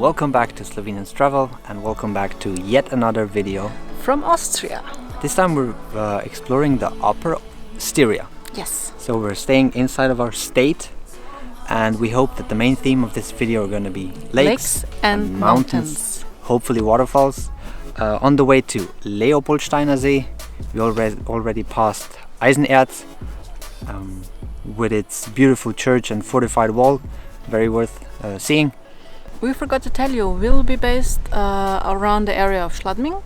Welcome back to Slovenians Travel and welcome back to yet another video from Austria. This time we're exploring the Upper Styria. Yes. So we're staying inside of our state and we hope that the main theme of this video are going to be lakes and mountains. Hopefully waterfalls. On the way to Leopoldsteiner See, we already passed Eisenerz with its beautiful church and fortified wall, very worth seeing. We forgot to tell you, we'll be based around the area of Schladming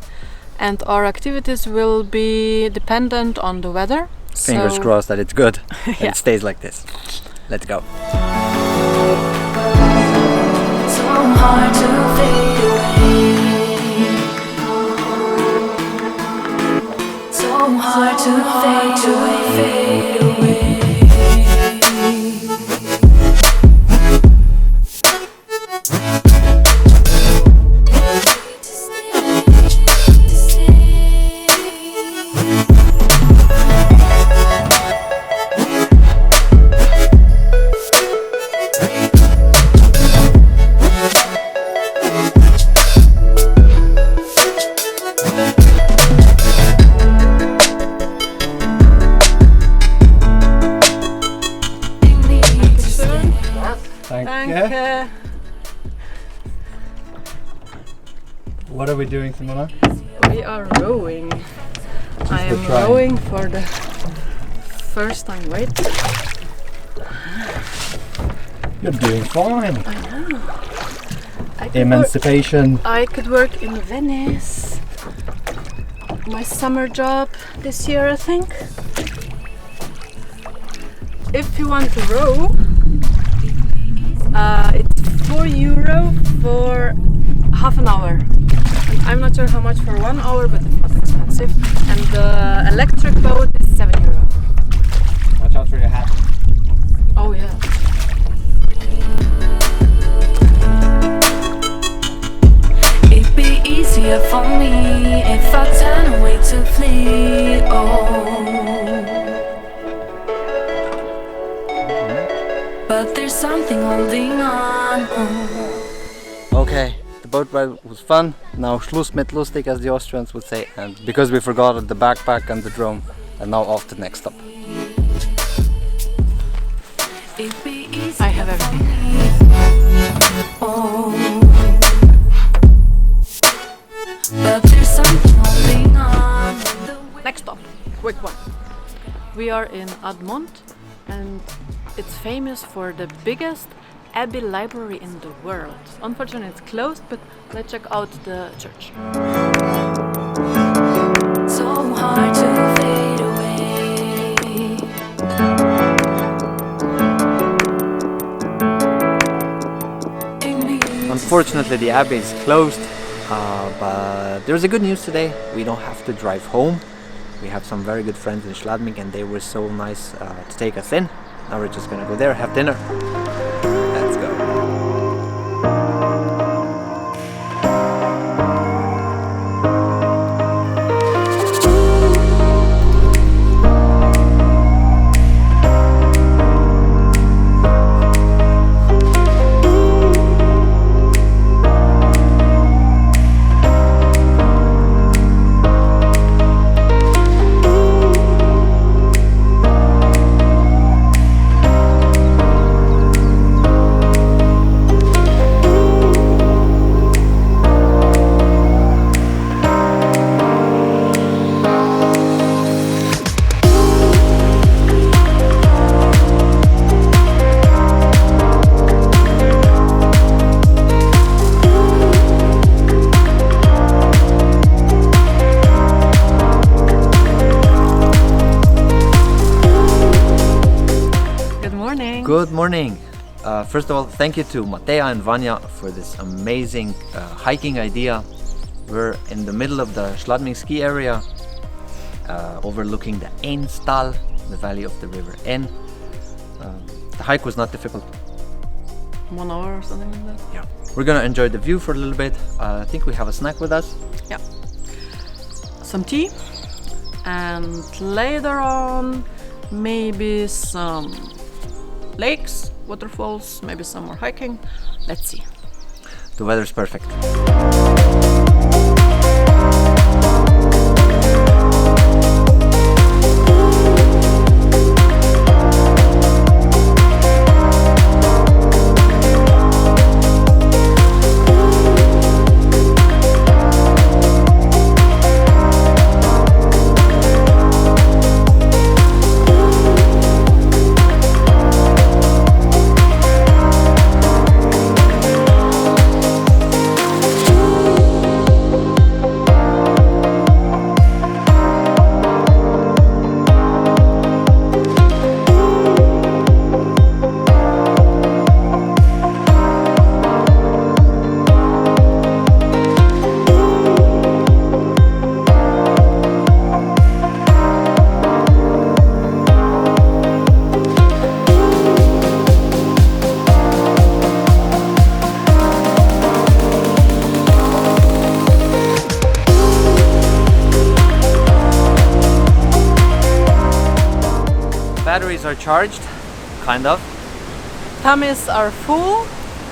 and our activities will be dependent on the weather. Fingers crossed that it's good and it stays like this. Let's go. So hard to fade away. So hard to fade away. Danke. What are we doing, Simona? We are rowing. I am rowing for the first time. Wait. You're doing fine. I know. Emancipation. I could work in Venice. My summer job this year, I think. If you want to row, it's €4 for half an hour. And I'm not sure how much for 1 hour, but it's not expensive. And the electric boat is €7. Watch out for your hat. Oh yeah. It'd be easier for me if I turn away to flee. But there's something holding on. Okay, the boat ride was fun. Now Schluss mit lustig, as the Austrians would say, and because we forgot the backpack and the drone, and now off to the next stop. I have everything. But there's something holding on. Next stop, quick one. We are in Admont and it's famous for the biggest abbey library in the world. Unfortunately it's closed, but let's check out the church. So hard to fade away. Unfortunately the abbey is closed, but there's a good news today. We don't have to drive home. We have some very good friends in Schladming and they were so nice to take us in. Now we're just gonna go there, have dinner. Let's go. Good morning. First of all, thank you to Mateja and Vanya for this amazing hiking idea. We're in the middle of the Schladming ski area, overlooking the Enstal, the valley of the river En. The hike was not difficult. 1 hour or something like that? Yeah. We're gonna enjoy the view for a little bit. I think we have a snack with us. Yeah. Some tea and later on maybe some lakes, waterfalls, maybe some more hiking. Let's see. The weather's perfect. Batteries are charged, kind of, Tummies are full.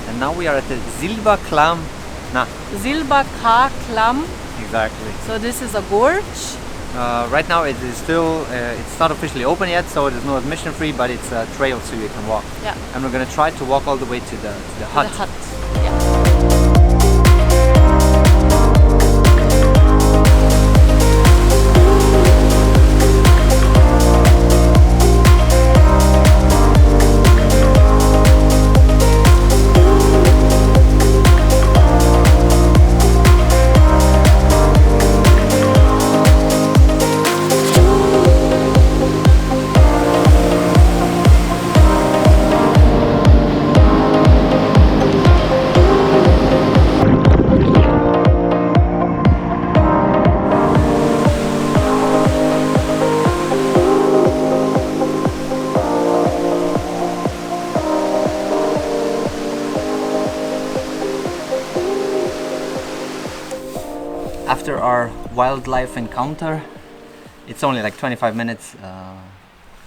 and now we are at the Silberklamm. Silberklamm. Exactly. So this is a gorge. Right now it is still, it's not officially open yet, so there's no admission free, but it's a trail so you can walk. Yeah. And we're gonna try to walk all the way to the hut. The hut. Yeah. After our wildlife encounter, it's only like 25 minutes.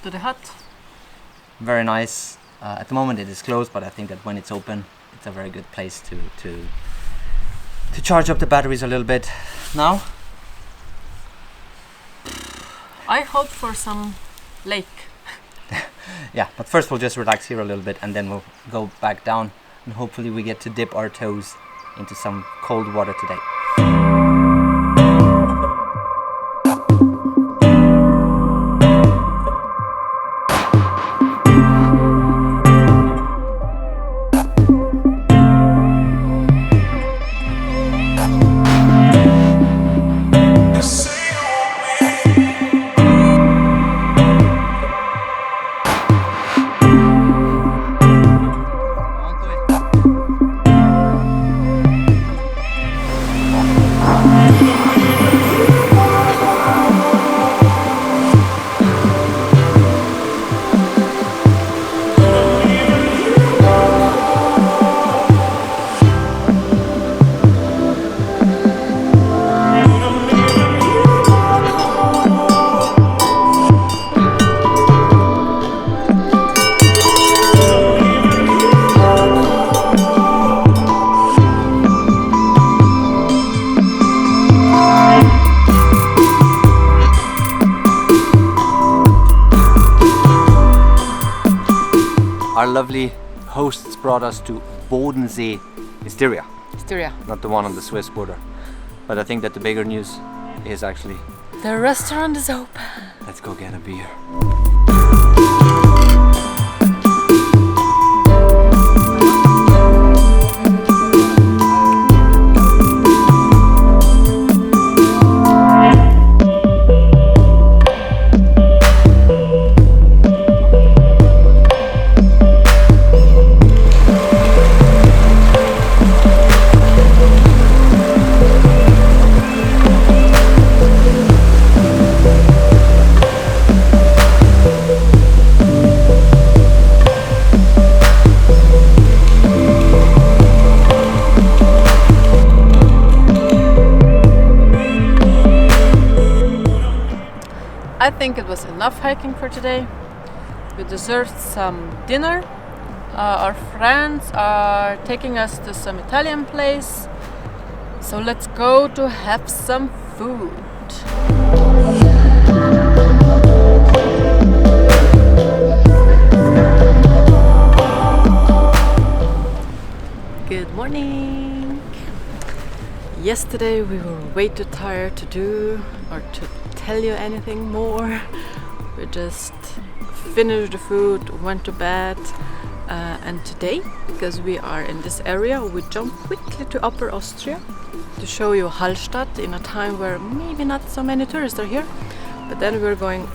To the hut. Very nice. At the moment it is closed, but I think that when it's open, it's a very good place to charge up the batteries a little bit. Now, I hope for some lake. yeah, but first we'll just relax here a little bit and then we'll go back down and hopefully we get to dip our toes into some cold water today. Our lovely hosts brought us to Bodensee in Styria, Styria. not the one on the Swiss border. But I think that the bigger news is actually, The restaurant is open. let's go get a beer. I think it was enough hiking for today. We deserved some dinner Our friends are taking us to some Italian place. So let's go to have some food. Good morning! Yesterday we were way too tired to do or to tell you anything more. We just finished the food, went to bed, and today, because we are in this area, we jump quickly to Upper Austria to show you Hallstatt in a time where maybe not so many tourists are here, but then we're going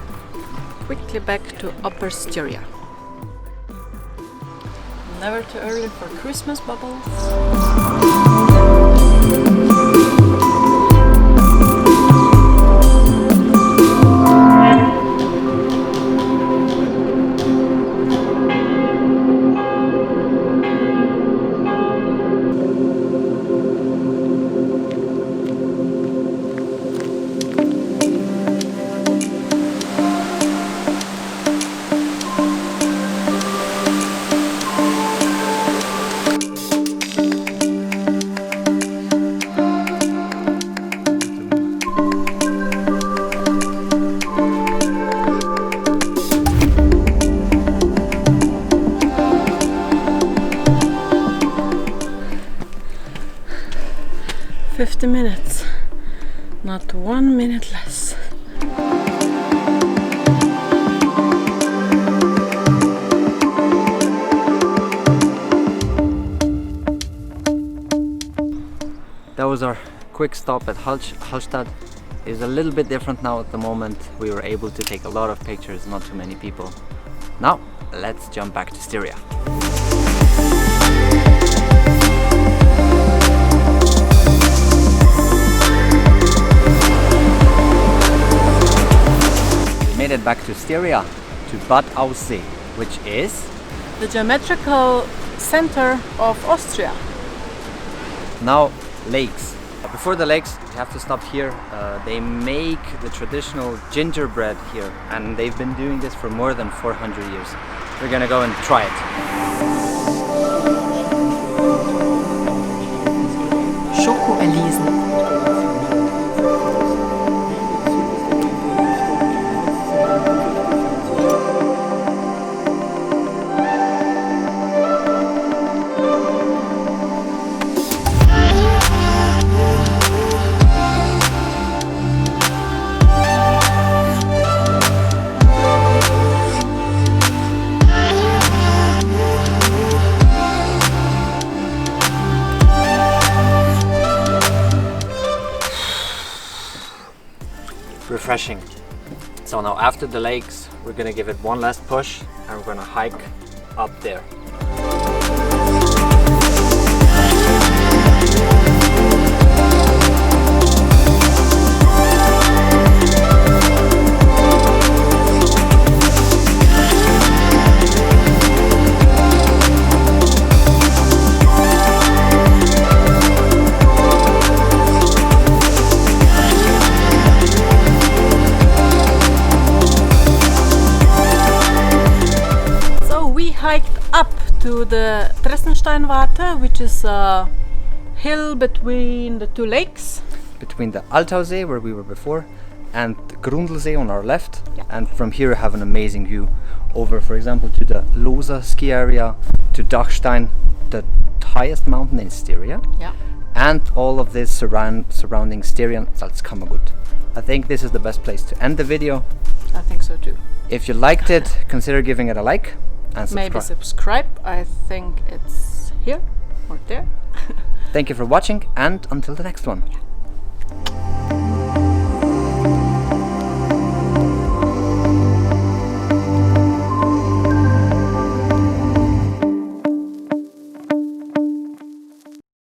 quickly back to Upper Styria. Never too early for Christmas bubbles. 50 minutes, not 1 minute less. That was our quick stop at Hallstatt. It's a little bit different now at the moment. We were able to take a lot of pictures, not too many people. Now, let's jump back to Styria. We made it back to Styria, to Bad Aussee, which is the geometrical center of Austria. Now, lakes. Before the lakes, you have to stop here. They make the traditional gingerbread here, and they've been doing this for more than 400 years. We're gonna go and try it. Schokoelisen. 'Refreshing. So now after the lakes, we're gonna give it one last push and we're gonna hike up there. Hiked up to the Tressensteinwarte, which is a hill between the two lakes. Between the Altausee, where we were before, and the Grundlsee on our left. Yeah. And from here I have an amazing view over, for example, to the Losa ski area, to Dachstein, the highest mountain in Styria. Yeah. And all of this surrounding Styrian Salzkammergut. I think this is the best place to end the video. I think so too. If you liked it, consider giving it a like. And maybe subscribe. I think it's here or there. Thank you for watching, and until the next one.